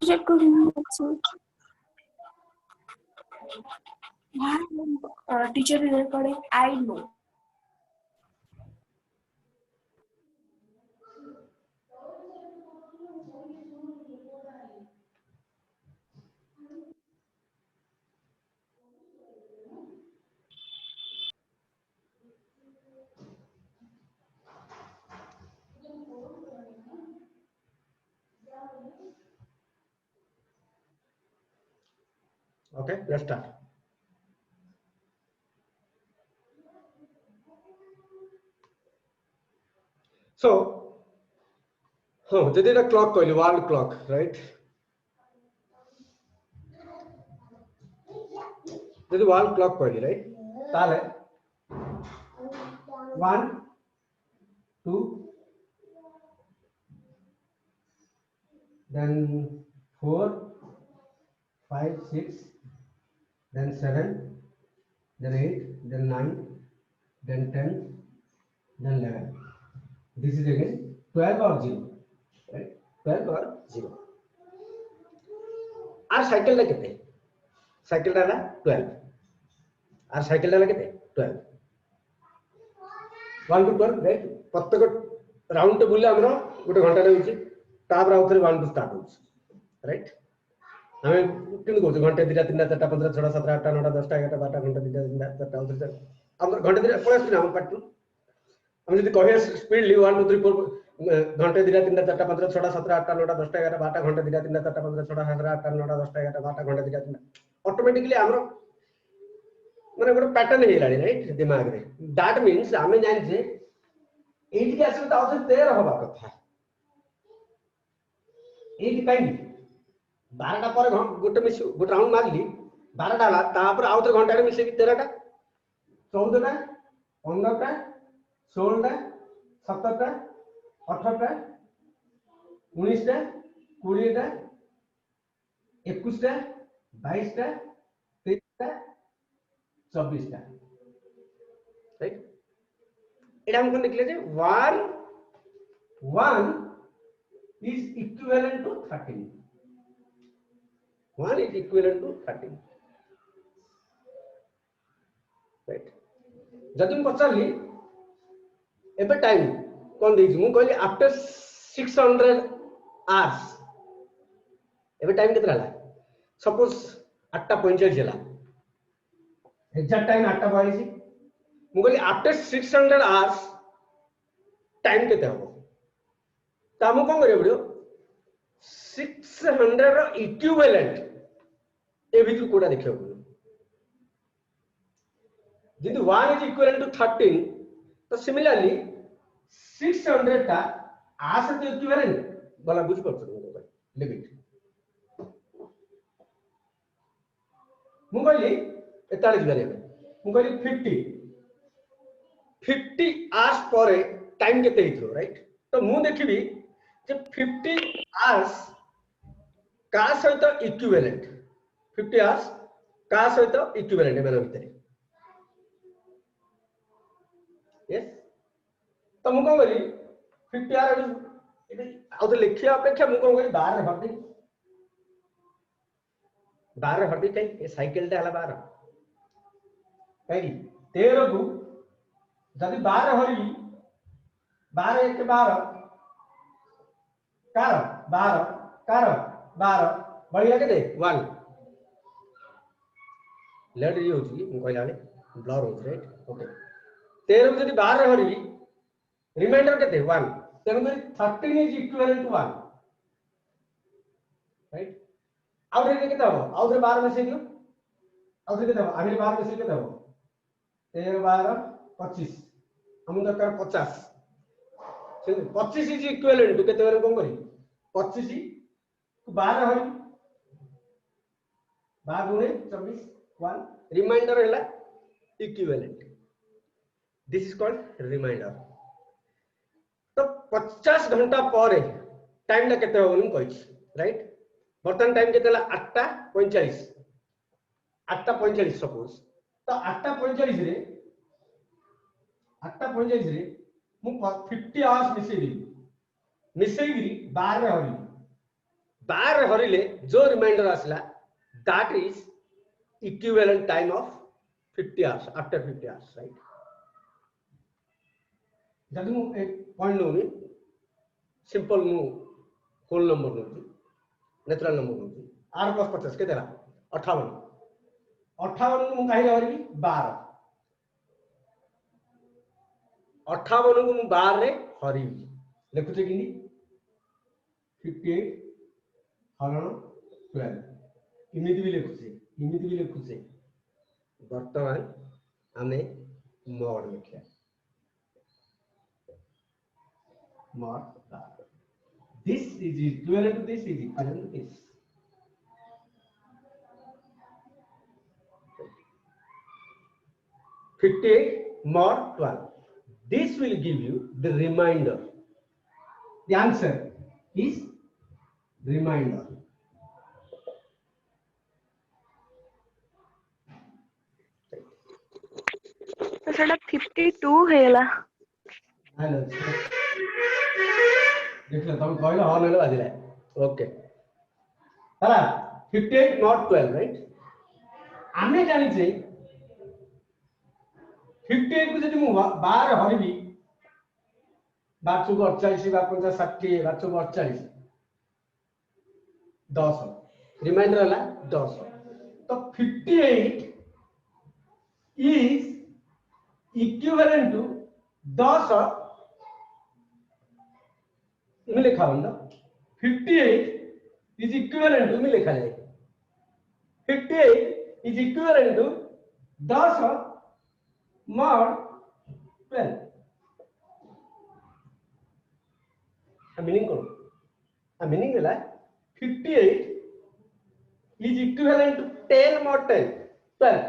recording. Why teacher is recording? I know. Okay, let's start. So, they did a clock coil, wall clock, right? This is wall clock coil, right? Tale 1, 2, then 4, 5, 6, then 7, then 8, then 9, then 10, then 11. This is again 12 or 0, right? 12 or 0. Our cycle like it. Cycle dala 12. Our cycle dala kete 12. 1 to 12, right? प्रत्येक round बुले हमरो गोटे घंटा होची तापर आउ थरे 1 to start होची, राइट? हमें किन कहू घंटे 2 3 4 5 6 7 8 9 10 11 12 घंटे 2 3 4 4 10 हम घंटे 2 पळस ना हम पाटू हम जदी कहे स्पीडली 1 2 3 4 घंटे 2 3 4 5 6 7 8 9 10 11 12 घंटे 2 3 4 5 6 7 8 9 10 11 12 घंटे 2 3 ऑटोमेटिकली हमरो माने गोटे पैटर्न हे लानी, राइट? दिमाग रे दैट मींस हमें जान जे एटी के आसे ताउ 13 होबा कथा एटी काई 12 टा पर गोटे मिस गोटे राउंड मारली 12 टा तापर आउ तो घंटा रे मिसे की 13 टा 14 टा 15 टा 16 टा 17 टा 18 टा 19 टा 20 टा 21 टा 22 टा 23 टा 24 टा, राइट? एटा हम कोन लिखले जे 1 is equivalent to 13. 1 is equivalent to 13, right? जदि हम पचारली एबे टाइम कोन देछि मु कहली आफ्टर 600 आवर्स एबे टाइम केतना हला? सपोज 8:45 हला, एग्जैक्ट टाइम 8:42 मु कहली आफ्टर 600 आवर्स टाइम केते हो ता हम कोन करे पड़ियो 600 रो इक्विवेलेंट ए भितु कोडा देखियो जिंदु 1 इज इक्विवेलेंट टू 13 तो सिमिलरली 600 टा आ से इक्विवेलेंट बोला बुझ पड़छ लिमिट मु कहली 41 बारे मु कहली 50 आवर्स पर टाइम केते हिथो, राइट? तो मु देखिबी जे 50 आवर्स का सहित इक्विवेलेंट 50 आवर्स का सहित इक्विवेलेंट एमान भितरे, यस? तो मु कोन करी 50 आवर्स एबे आउ तो लिखिया अपेक्षा मु कोन करी 12 रे भरती 12 रे भरती कई ए साइकिल टा हला 12 कई 13 को जदि 12 हरी 12 1 12 कार 12 बढ़िया के दे 1 लेट यूज मु कहला ने ब्लर हो, राइट? ओके 13 को जदि 12 हरी रिमाइंडर केते 1 तेनु करी 13 इज इक्विवेलेंट टू 1, राइट? आउ रे केते हो आउ रे 12 में से दियो आउ रे केते हो आगे 12 में से केते हो 13 12 25 हम दरकार 50 से 25 इज इक्विवेलेंट टू केते बेले कोन करी 25 को 12 हरी 12 गुणे 24 1 रिमाइंडर हैला equivalent, this is called reminder. तो 50 घंटा पर टाइम ला केते हो हम कहि, राइट? बर्तन टाइम केते ला 8:45 8:45 सपोज तो 8:45 रे मु 50 आवर्स मिसेई 12 रे हरी बार हरिले जो रिमाइंडर आसला that is equivalent time of 50 hours after 50 hours, right? जब मु एक पॉइंट नो सिंपल मु whole number no natural number no r plus 50 के देला 58 58 मु काहे हरबी 12 58 को मु 12 रे हरबी लिखुचे कि 58 हरण 12 इमिति भी लिखुचे वर्तमान आमे मोड लिखिया mod this is equivalent to this is equivalent to this. mod 12. This will give you the remainder. The answer is remainder. तो सेटा 52 हेला हेलो देखला तुम कहलो हां नेलो बाजिला ओके हला 58 not 12 राइट आमे जानि छै 58 को जदि मु 12 हरबी 12 को 48 50 60 12 को 48 10 रिमाइंडर हला 10 तो 58 is equivalent to 10 इमे लिखा होगा 58 is equivalent to इमे लिखा जाए 58 is equivalent to 10 mod 12 meaning करो मीनिंग है 58 is equivalent to 10 mod 10 12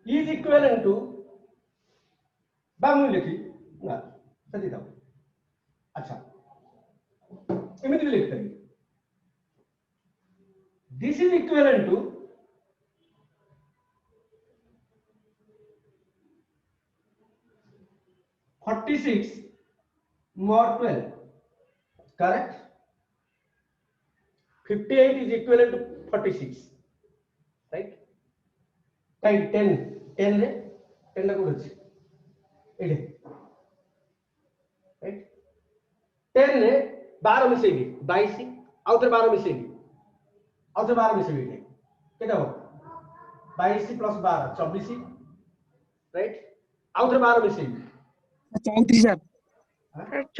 is equivalent to बामु लिखी ना सदी दाओ अच्छा इमिति लिखते हैं this is equivalent to 46 mod 12 correct 58 is equivalent to 46 right 10 रे 10 ला कोड अछि एडे राइट 10 रे 12 मिसेबी 22 आउथरे 12 मिसेबी आउथरे 12 मिसेबी केटा हो 22 प्लस 12 24 राइट आउथरे 12 मिसेबी 34 सर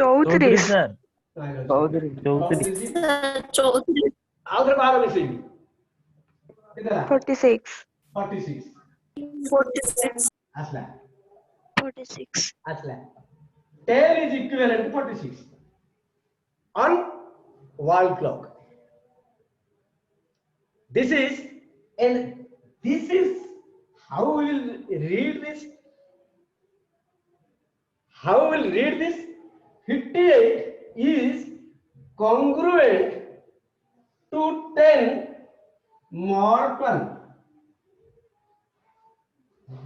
34 सर 34 आउथरे 12 मिसेबी केटा 46 46 asla 46 asla 10 is equivalent to 46 on wall clock this is how we will read this 58 is congruent to 10 mod 12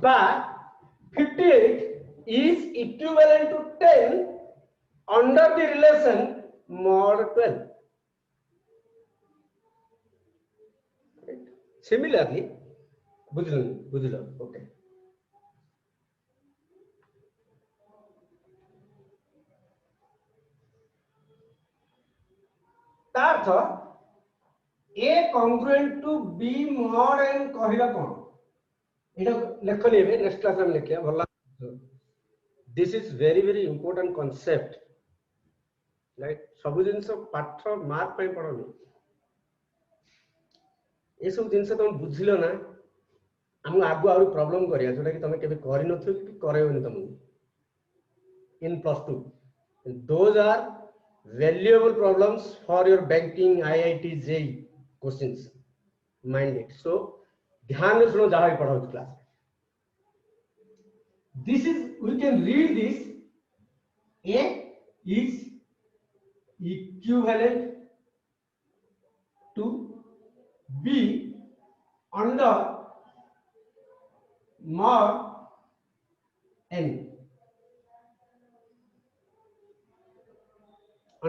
but 58 is equivalent to 10 under the relation mod 12 similarly बुझलो okay तार्थ a congruent to b mod n कहिला कोन एटा लेखनी है next class में लिखिया भला this is very important concept right सब जिंस पाठ mark पई पढनी ए सब जिंस तुम बुझिलो ना हम आगु आउरी प्रॉब्लम करिया जोटा कि तमे केबे करि नथु कि करेओनी तुम in +2 those are valuable problems for your banking IIT JEE questions mind it so ध्यान से सुनो जहां भी पढ़ाओ class this is we can read this a is equivalent to b under mod n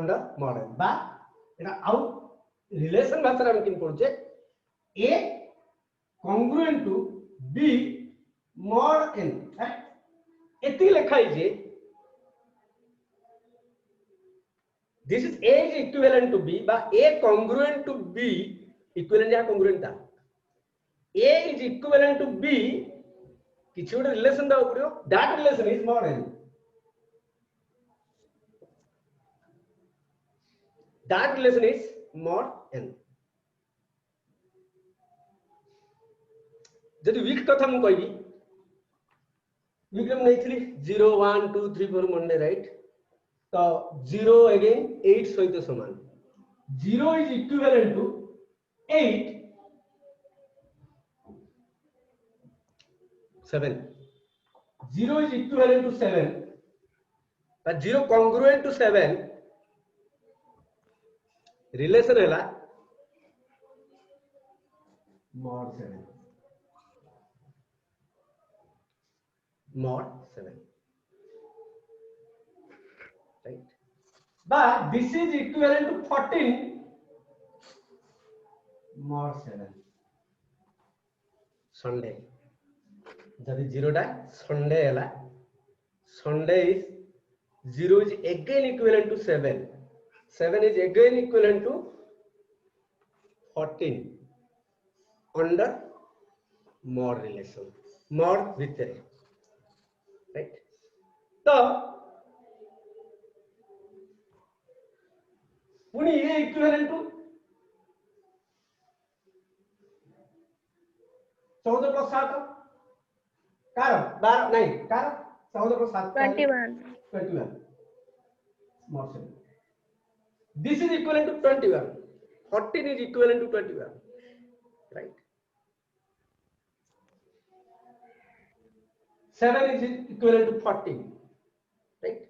under mod n बा एटा आउ relation भाषा हम किन पड़छे a congruent to b mod n एति लिखा है जे this is a is equivalent to b बा a congruent to b equivalent या congruent था a is equivalent to b किसी गोटे रिलेशन दा उपरियो that relation is mod n that relation is mod n जदि वीक कथा मु कहबी वीक में नहीं 0 1 2 3 4 मंडे राइट तो 0 अगेन 8 सहित समान 0 is equivalent to 8 7 0 is equivalent to 7 but 0 congruent to 7 relation है mod 7 mod 7 right but this is equivalent to 14 mod 7 Sunday जदि 0 टा Sunday है Sunday is 0 is again equivalent to 7 7 is again equivalent to 14 under mod relation mod भितर right तो पुनी ये equivalent to 14 plus 7 car 12 नहीं car 14 plus 7 21 mod 7 this is equivalent to 21 14 is equivalent to 21 right 7 is equivalent to 14 right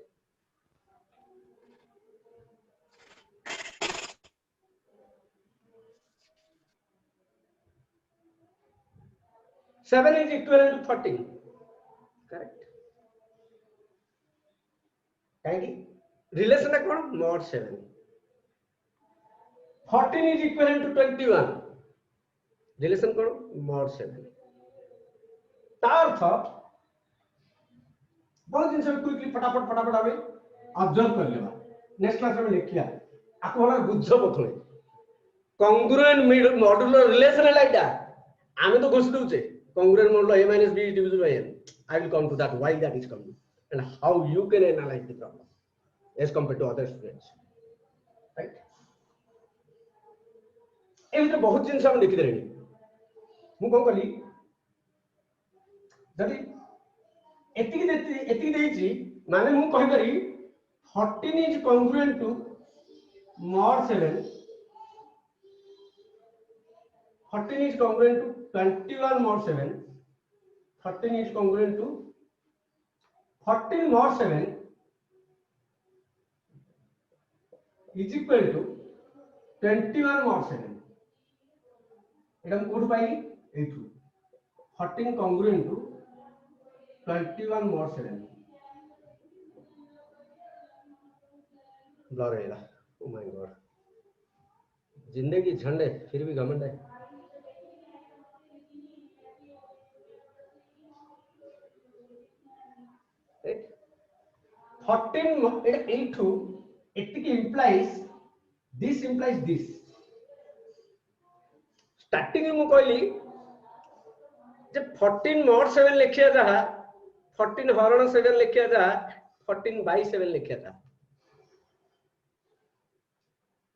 7 is equivalent to 14 correct कहीं relation है कौन mod 7 14 is equivalent to 21 relation कौन mod 7 तार अर्थ बहुत जिनसे क्विकली फटाफट हमें ऑब्जर्व कर लेबा नेक्स्ट क्लास में लिखिया आपको होला बुझो प्रथमे कांग्रुएंट मॉड्यूलर रिलेशन है लाइटा आमे तो घोषित होचे congruent modular a minus b is divisible by n I will come to that why that is coming and how you can analyze the problem as compared to other students right ए तो बहुत जिनसे हम लिखि देनी मु कोन कली जदी एतिकी देछि माने मु कहि करी 14 is congruent to mod 7 14 is congruent to 21 mod 7 14 is congruent to 14 mod 7 is equal to 21 mod 7 एटा हम कोड पाइली एथु 14 congruent to 21 mod 7 ब्लर है ओ माय गॉड जिंदगी झंड है फिर भी घमंड है 14 into it implies this starting में मु कहली जब 14 mod 7 लिखिया जा 14 हरण 7 लिखिया जा 14 by 7 लिखिया जा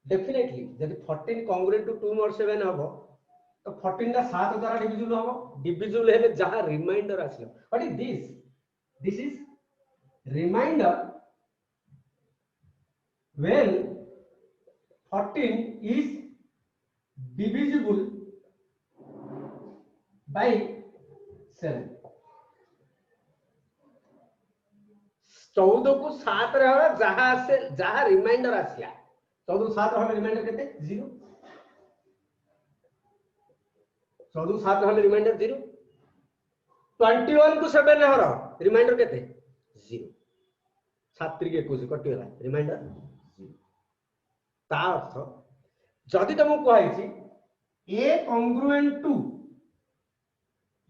डेफिनेटली जब 14 congruent to 2 mod 7 हबो तो 14 टा 7 द्वारा डिविजिबल हबो डिविजिबल हेले जहां रिमाइंडर आसियो what is this is reminder when 14 is divisible by 7 14 को 7 रे होला जहां से जहां रिमाइंडर आसिया 14 को 7 रहले रिमाइंडर केते 0 14 को 7 रहले रिमाइंडर 0 21 को 7 रे हरा रिमाइंडर केते 0 7 3 के 21 कटिला रिमाइंडर 0 ता अर्थ जदि तुमको कहि a congruent to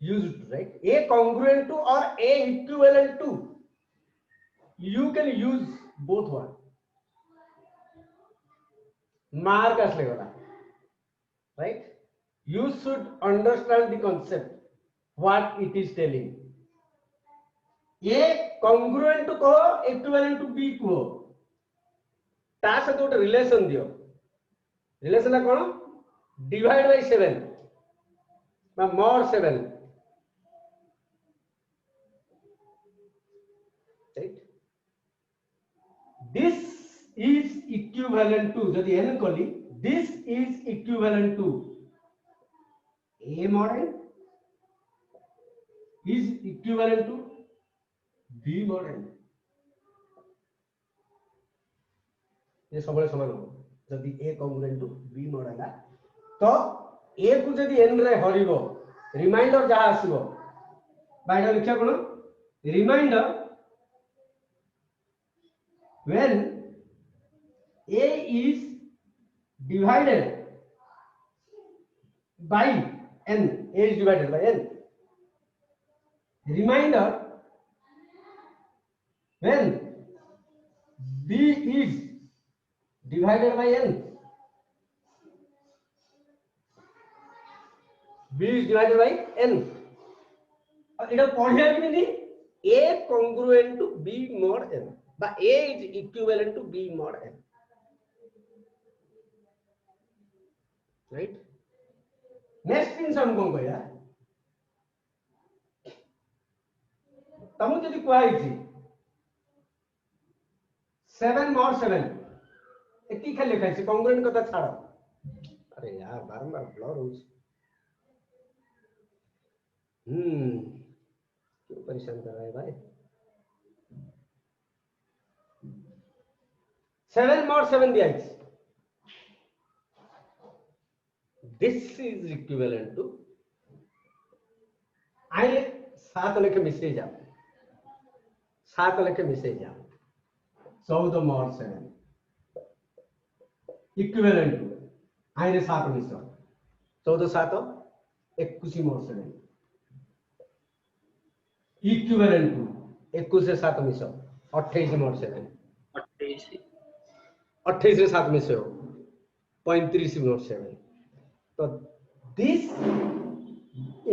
used to, right, a congruent to or a equivalent to, you can use both one mark asle gala, right. You should understand the concept what it is telling. a congruent to कहो equivalent to b कहो ता सहित गोटे relation दियो relation कौन divide by 7 बा मोर 7 right this is equivalent to जदि n कली this is equivalent to a mod n is equivalent to b mod n ये सब समान हो जदि a congruent to b mod है तो a को जदि n रे हरिबो रिमाइंडर जहा आसीबो बाइडा लिखा कोन reminder when a is divided by n, a is divided by n, reminder when b is divided by n, b is divided by n, इटा पढ़िया कि a congruent to b mod n बा a is equivalent to b mod n, right. Next thing हम कोन कहया तमु जदि कहै छी 7 mod 7 एती खाली लिखै छी कॉन्ग्रुएंट कथा छाड़ अरे यार बारंबार ब्लर हो क्यों परेशान कर रहा है भाई 7 mod 7 दिया है this is equivalent to आइए 7 लेके मिसे जाओ 7 लेके मिसे जाओ 14 mod 7 इक्विवेलेंट टू आइए 7 मिसो 14 7 21 mod 7 इक्विवेलेंट टू 21 से 7 मिसो 28 mod 7 28 से 7 मिसो 35 mod 7 तो दिस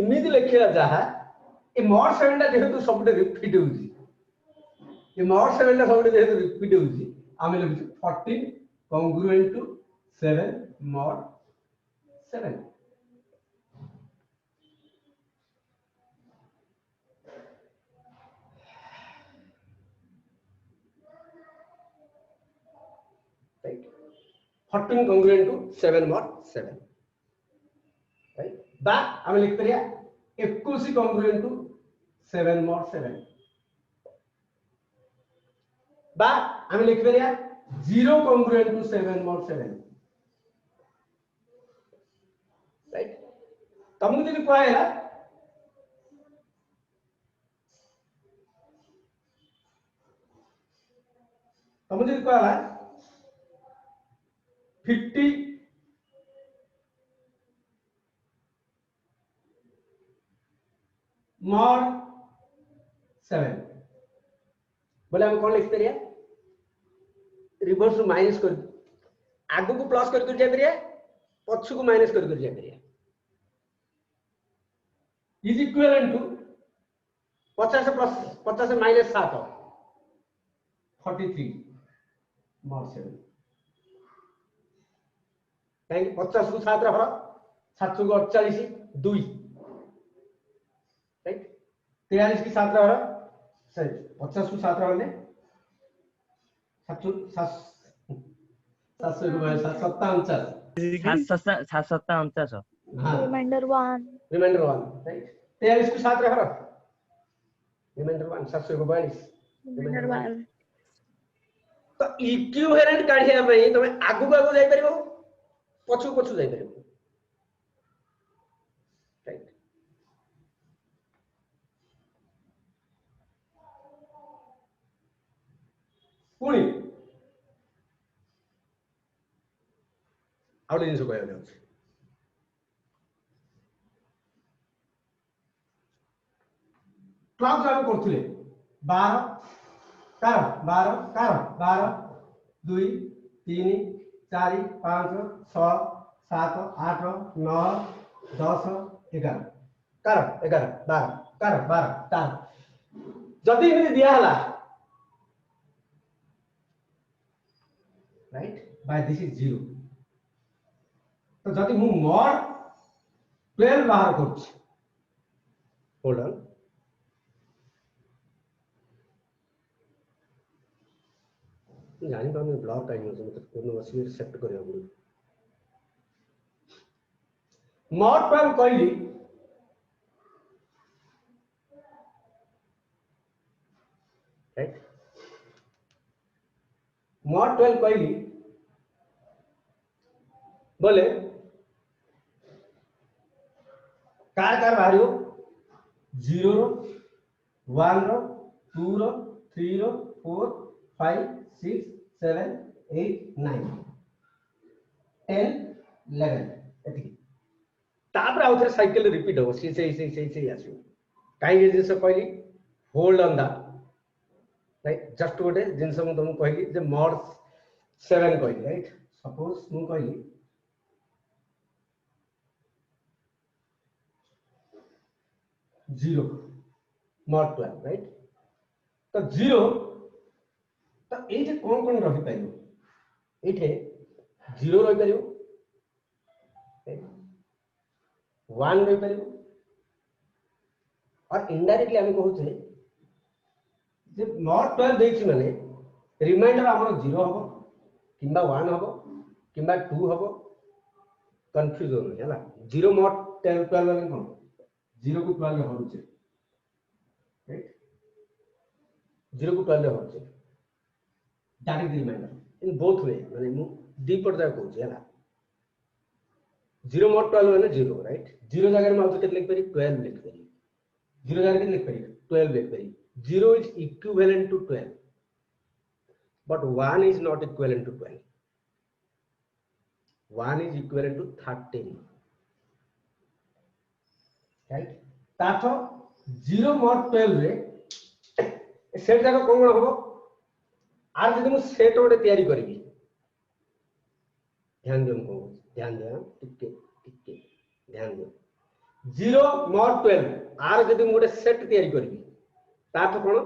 इमिति लिखिया जहा ए mod 7 टा जेहेतु सबटे रिपीट होउची ए mod 7 टा सबटे जेहेतु रिपीट होउची आमे लिखु 14 congruent to 7 mod 7 right 14 congruent to 7 mod 7 right बा आमे लिख परिया 21 congruent to 7 mod 7 बा आमे लिख परिया 0 congruent to 7 mod 7 right तमु जदि कहला तमु जदि कहला 50 mod 7 बोले हम कौन लिख परिया रिवर्स माइनस कर आगु को प्लस कर जाय परिया पछु को माइनस कर जाय परिया is equivalent to 50 plus 50 minus 7 43 mod 7 कहीं 50 को 7 रखो 7 को 48 2 राइट 43 की 7 रखो सही 50 को 7 रखो ने 700 को 749 हां रिमाइंडर 1 राइट 43 को 7 रखो रिमाइंडर 1 742 रिमाइंडर 1 तो इक्विवेलेंट काढिया पई तमे आगु आगु जाई परिबो पछु पछु जाई परिबो राइट पुणी आउ जिन कह 12 जो आम करथिले 12 car 12 car 12 2 3 4 5 6 7 8 9 10 11 car 11 12 car 12 car जदि इमे दिया हला राइट बाय दिस इज 0 तो जदि मु mod 12 बाहर करछि होल्ड ऑन जानी पाऊँ ब्लॉक टाइम हो मतलब कोनो वसी सेट करिया पड़ो mod 12 कहली राइट mod 12 कहली बोले कार बाहर 0 रो 1 रो 2 रो 3 रो 4 5 6 7 8 9 10 11 एतिकी तापर आउ थे साइकिल रिपीट हो से आसो काई जिंस कहली hold on that right just गोटे जिंस मु तुमको कहली जे mod 7 कहली राइट सपोज मु कहली जीरो mod 12 राइट तो जीरो तो ये कौन कौन रही पार ये जीरो रही पार 1 रही पार और इनडायरेक्टली आम कहते जे mod 12 देखी माने रिमाइंडर आमर 0 हम कि 1 हम कि 2 हम कन्फ्यूजन है 0 mod 12 में कौन 0 को 12 में हरुचे राइट 0 को 12 में हरुचे that is the remainder in both way माने मु दी पड़ता कहूँ है 0 mod 12 माने 0 राइट 0 जगह में आउट लिख पारी 12 लिख पारी 0 जगह के लिख पारी 12 लिख पारी 0 is equivalent to 12 but 1 is not equivalent to 12 1 is equivalent to 13 right तातो 0 mod 12 रे सेट जाको कोन होबो आर जदि मु सेट ओडे तयारी करबी ध्यान दियो को ध्यान दियो टिके ध्यान दियो 0 mod 12 आर जदि मु ओडे सेट तयारी करबी तातो कोन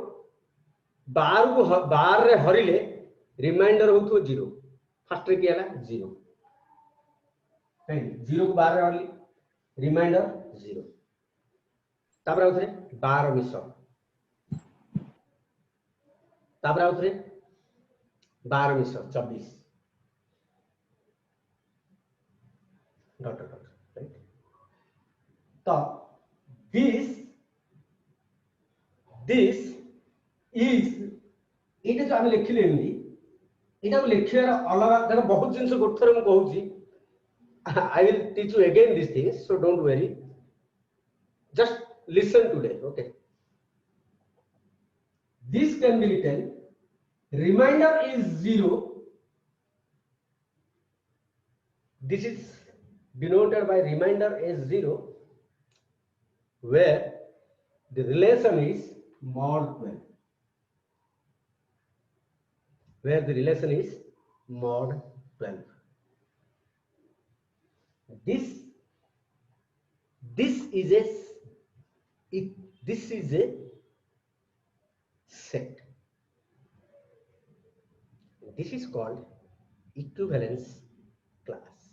12 को 12 रे हरिले रिमाइंडर होथो 0 फर्स्ट रे कियाला 0 राइट 0 को 12 रे हरली रिमाइंडर 0 तापर आउथरे 12 मिस तापर आउथरे 12 मिस 24 डॉट डॉट राइट तो दिस इज इट जो हम लिखले इटा लिखियार अलग देखो बहुत जिनस गोथर मु कहूची I will teach you again this things so don't worry just listen today okay this can be written reminder is 0 this is denoted by reminder as 0 where the relation is mod 12 where the relation is mod 12 this is a set this is called equivalence class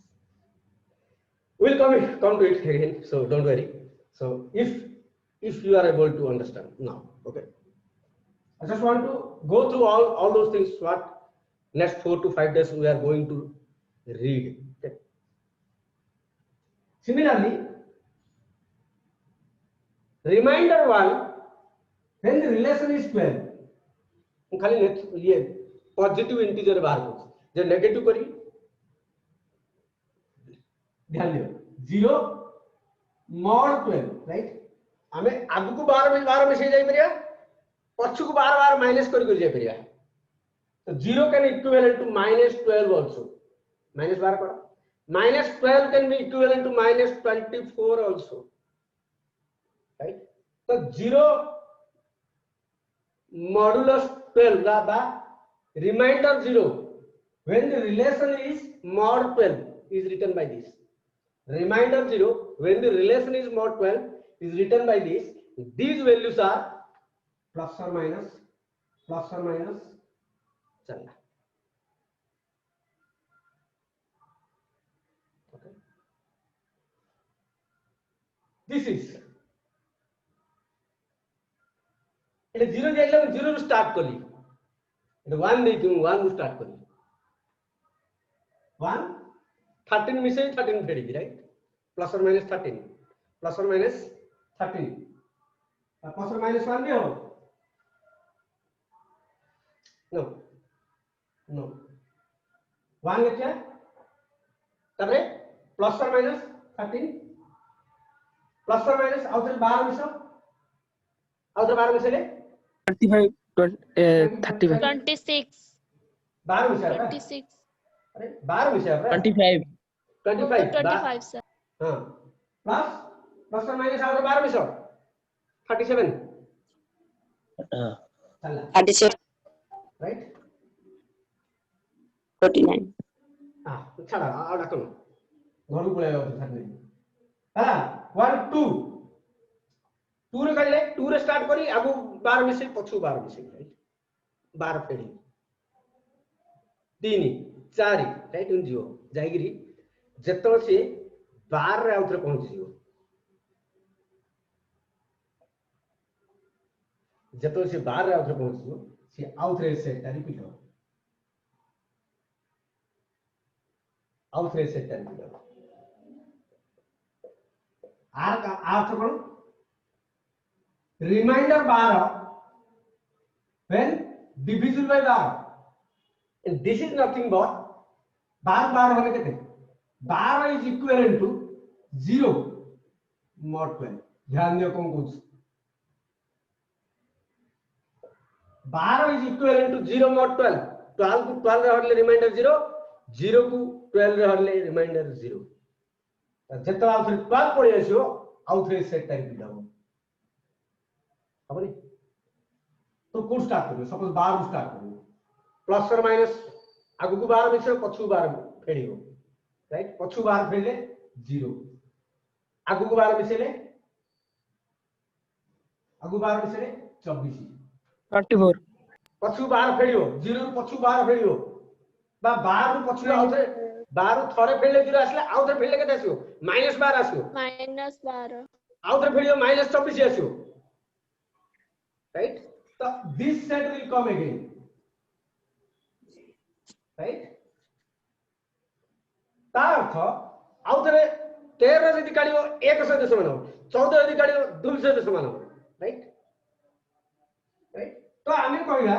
we'll come to it again so don't worry so if you are able to understand now okay I just want to go through all those things what next 4 to 5 days we are going to read okay similarly reminder 1 when the relation is 12 खाली ये positive integer बाहर को जे negative करी ध्यान दियो 0 mod 12 right हमें आगु को 12 में से जाई परिया पछु को 12 माइनस करी जाई परिया तो 0 कैन इक्विवेलेंट टू -12 आल्सो -12 करो minus 12 can be equivalent to minus 24 also, right? So 0 modulus 12 the remainder 0 when the relation is mod 12 is written by this. Remainder 0 when the relation is mod 12 is written by this. These values are plus or minus चलना. Okay. This is it 0 जाइला 0 ରୁ start कली. it 1 नहीं क्यों 1 ରୁ start कली. 1 13 मिसे 13 फेडी right. plus or minus 13 plus or minus 13 plus or minus 1 भी हो. no 1 लिखिए तबरे plus or minus 13 plus or minus आउटर 12 मिसो आउटर 12 मिसे ले 25 35 26 12 मिसे 26 अरे 12 मिसे है 25 25 sir. हां plus or minus आउटर 12 मिसो 37 चला 37 राइट 49 हां छाड़ा आ डाको घरु पळे जाऊ छाड़ने हला 1 2 2 रे कले 2 रे स्टार्ट करी आगु 12 मिसे पछु 12 मिसे राइट 12 फेडी 3 4 राइट उन जियो जाईगिरी जेतो से 12 रे आउथरे पहुंच जियो जेतो से 12 रे आउथरे पहुंच जियो से आउथरे से रिपीट हो आउथरे से रिपीट हो आर का अर्थ कौन reminder 12 when divisible by 12 and this is nothing but 12 होने कितने 12 is equivalent to 0 mod 12. ध्यान दियो कौन कुछ 12 is equivalent to 0 mod 12. 12 को 12 रे हरले रिमाइंडर 0 0 को 12 रे हरले रिमाइंडर 0 जत आउथरे 12 पड़ी आसियो आउथरे सेट टाइप दिलाओ हबनी. तो कोड स्टार्ट करियो सपोज 12 स्टार्ट करियो प्लस और माइनस आगु को 12 मिसे पछु 12 फेडियो राइट पछु 12 फेडले 0 आगु को 12 मिसेले आगु 12 मिसेले 24 24 पछु 12 फेडियो 0 ରୁ पछु 12 फेडियो बा 12 ରୁ पछु आउथरे 12 थरे फेडले 0 आसले आउथरे फेडले केते आसियो -12 आसियो -12 आउथरे फेडियो -24 आसियो right. So this set will come again, right? तार था आउथरे 13 यदि काढियो 1 सहित समान हो 14 यदि काढियो 2 सहित समान हो राइट राइट. तो आमे कहला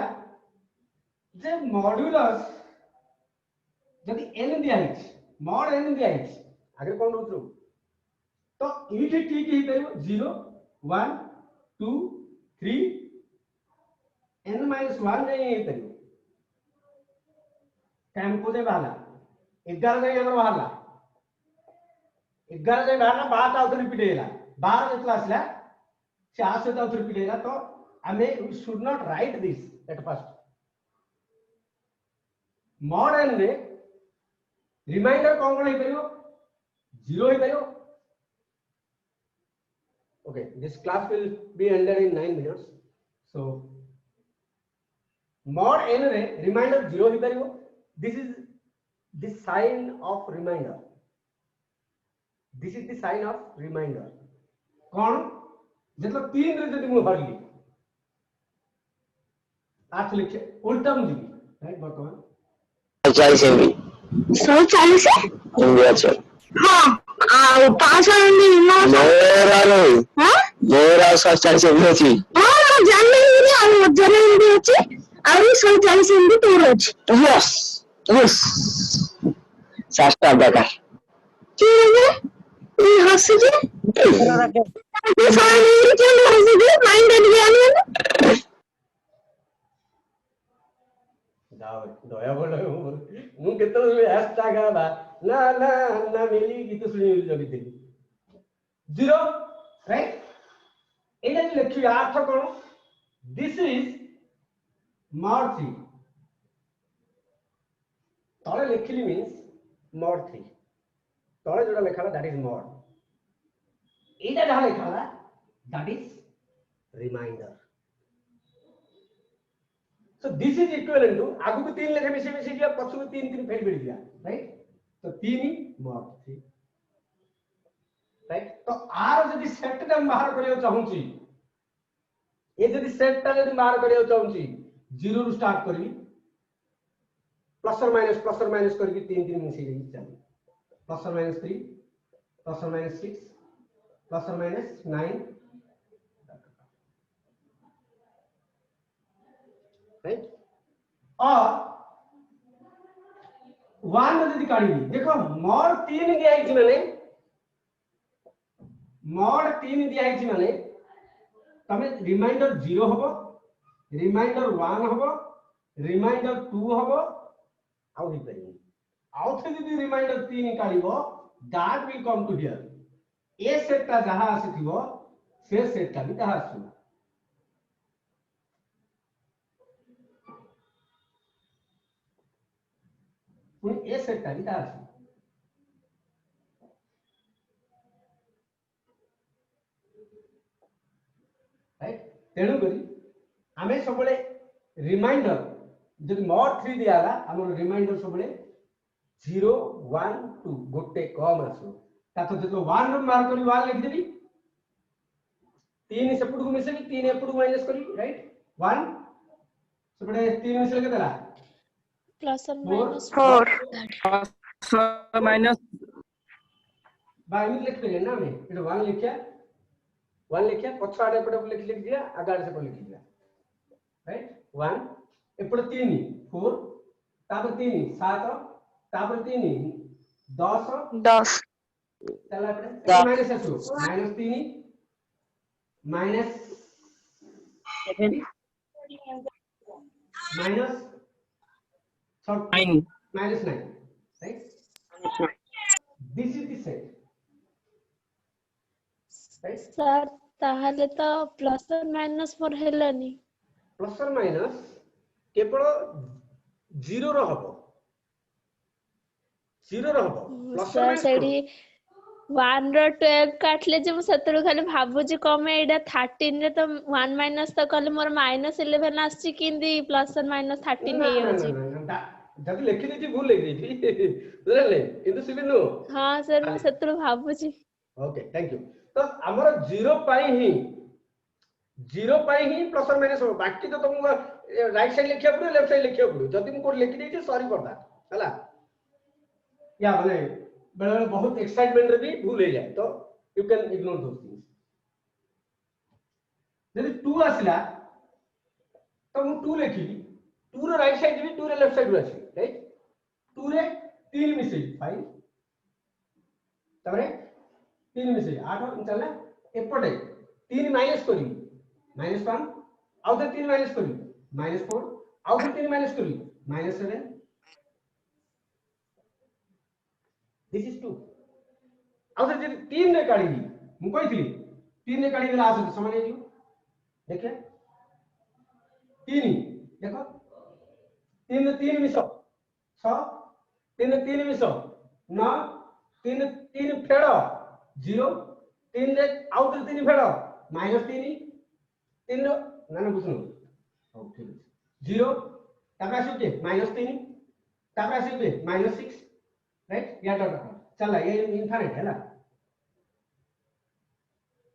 जे मॉड्यूलस यदि n दिया है mod n दिया है आगे कोन रूप तो इठी ठीक ही परियो 0 1 2 3 n minus 1 नहीं है परियो टेम्पो दे बाला 11 जाय हमर बाहरला 11 जाय बाहरला 12 आउट रिपीट हेला 12 जेतला आसला से आसे आउट रिपीट हेला तो हमें we should not write this at first. mod n रे रिमाइंडर कोन हे परियो 0 हे परियो. Okay, this class will be ended in 9 minutes. So mod n रे रिमाइंडर 0 ही परियो. This is the sign of reminder. This is the sign of reminder. कौन मतलब 3 रे जदि मु हरली आठ लिखे उल्टा मु जीवी राइट वर्तमान 40 एमबी 140 है इंडिया से हाँ 500 एमबी मेरा नहीं हाँ मेरा 140 एमबी अछि हाँ जानले नहीं आ 1000 एमबी अछि और 140 एमबी तोर अछि. यस यस सास्ता बेकार की है ये हंस जे ये सारी क्या हंस जे माइंड एंड ज्ञान दया बोलो मु केतले हैशटैग बा ना ना ना मिली गीत सुनी जगी 0 राइट एटा जो लिखि अर्थ कोन दिस इज mod 3 तळे लिखिली मींस mod 3 तळे जोडा लिखाला दैट इज mod एटा जहा लिखाला that is remainder so this is equivalent to आगु को 3 लेखे मिसे मिसे दिया पछु को 3 3 फेल दिया राइट तो 3 mod 3 राइट तो आर जदी सेट टा बाहर करियो चाहूची ए जदी सेट टा जदी बाहर करियो चाहूची 0 रु स्टार्ट करी प्लस और माइनस करके 3 3 मिसे गई चल प्लस और माइनस 3 प्लस और माइनस 6 प्लस और माइनस 9 राइट और 1 जदी काढी देखो mod 3 दिया है माने mod 3 दिया है माने तमे रिमाइंडर 0 हबो रिमाइंडर 1 हबो रिमाइंडर 2 हबो आउ ही करी आउ थे जदी रिमाइंडर 3 काढिबो that will come to here a set ता जहा आसीथिबो से सेट ता भी जहा आसीबो पुणी ए सेट ता भी जहा आसीबो राइट तेणु करी आमे सबले रिमाइंडर जब mod 3 दियाला हमर रिमाइंडर सबले 0 1 2 गोटे कम आसो तातो जतो 1 रो मार्क करी 1 लिख देबी 3 सेपट को मिसेबी 3 एपट को माइनस करी राइट 1 सेपटे 3 मिसले के देला plus or minus 4 plus minus बा इमित लिख देले ना मैं एटा 1 लिखया पछ आडे पडे लिख दिया आगाडे से लिख दिया राइट 1 एपड़ 3 4 तापर 3 7 तापर 3 10 चला पड़े माइनस आसो minus 3 minus 7 minus 9 minus 9 right this is the set right sir ताहले तो plus or minus 4 हेलानी प्लस और माइनस केवल 0 रो हबो 0 रो हबो प्लस और सर माइनस सेडी 1 रो 12 काटले जे मु सतरो खाली भाबु जे कमे एडा 13 रे तो 1 माइनस तो कहले मोर -11 आसी किंदी प्लस और माइनस 13 हे होची जब लिखि देती भूल लिख देती बुझले किंतु सिबिनु हां सर मु सतरो भाबु जी ओके थैंक यू तो हमर 0 पाई ही प्लस और माइनस हो बाकी तो तुम राइट साइड लिखिया पड़ो लेफ्ट साइड लिखिया पड़ो जदी मु कोड लिखि देती सॉरी फॉर दैट हला या माने बेले बहुत एक्साइटमेंट रे भी भूल हो जाए तो you can ignore those things जदी 2 आसिला तो मु 2 लिखिबी 2 रो राइट साइड भी 2 रो लेफ्ट साइड आसी राइट 2 रे 3 मिसे 5 तबरे 3 मिसे 8 चलना एपटे 3 माइनस करी -1 आउ तो 3 माइनस करी -4 आउ तो 3 माइनस करी -7 दिस इज 2 आउ तो जब 3 रे काढी मु कहितली 3 रे काढी देला आसे समान हे देखिए 3 देखो 3 रे 3 मिसो 6 3 रे 3 मिसो 9 3 रे 3 फेड़ो 0 3 रे आउ तो 3 फेड़ो -3 3 रो ना ना बुझनु ओके 0 ताका सुके -3 ताका सुके -6 राइट या डॉट चला ये इनफिनिट है ना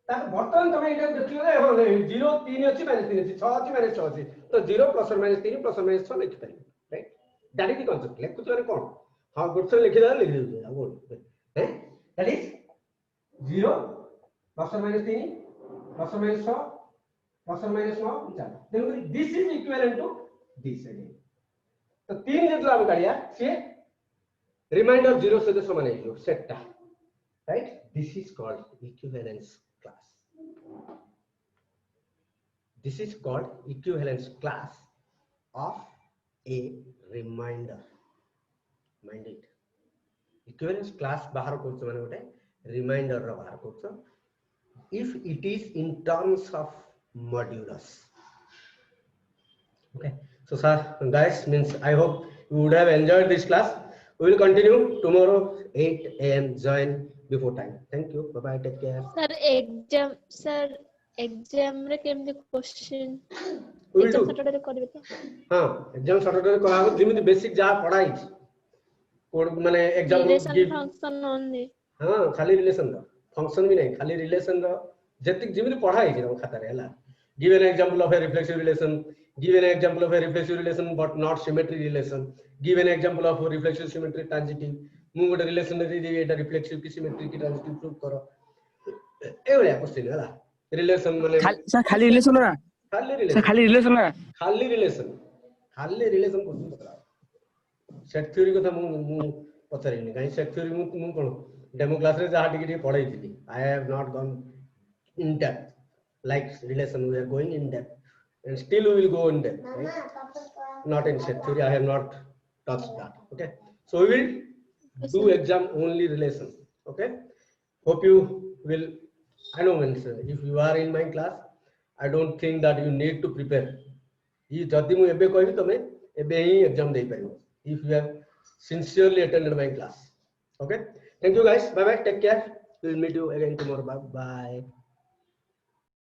ताक बर्तमान तमे एटा देखियो हो 0 3 अछि -3 अछि 6 अछि -6 अछि तो 0 प्लस और -3 प्लस और -6 लिख पारि right that is the concept लेख कुछ कोन हां गुड लिखि दे अब हैं दैट इज 0 प्लस और -3 प्लस और -6 प्लस और -9 चल देखो this is equivalent to this again तो 3 जेतला हम काढिया से रिमाइंडर 0 से समान है सेट टा right this is called equivalence class this is called equivalence class of a reminder mind it equivalence class बाहर करछ माने गोटे रिमाइंडर रो बाहर करछ if it is in terms of modulus. Okay, so sir, guys, means I hope you would have enjoyed this class. We will continue tomorrow 8 a.m. Join before time. Thank you. Bye bye. Take care. Sir exam रे केमदी question We will exam do. Saturday करबे तो हाँ, exam Saturday को आगे जिमिति basic जा पढ़ाई code माने एग्जाम रिलेशन फंक्शन ओनली. हाँ खाली रिलेशन रो फंक्शन भी नहीं खाली रिलेशन रो जतिक जिमिति पढ़ाई जे खाता रे हला. Give an example of a reflexive relation. Give an example of a reflexive relation but not symmetry relation. Give an example of a reflexive symmetry transitive. मु गोटे रिलेशन रे दे एटा रिफ्लेक्सिव की सिमेट्री की ट्रांजिटिव प्रूव करो. ए भलिया question हला. Relation माने sir खाली relation ना खाली सर रिलेशन खाली रिलेशन ना खाली रिलेशन क्वेश्चन पकड़ा. सेट थ्योरी कथा मु पचरिनी काई सेट थ्योरी मु कोन डेमो क्लास रे जा टिके पढाई थी. I have not gone in depth like relation. We are going in depth and still we will go in depth, right? Not in set theory. I have not touched that. Okay, so we will do exam only relation. Okay, hope you will. I know, means if you are in my class, I don't think that you need to prepare. ये जति मु एबे कहबी तमे एबे ही exam दे परिबो if you have sincerely attended my class. Okay, thank you guys. Bye bye. Take care. We will meet you again tomorrow. Bye bye.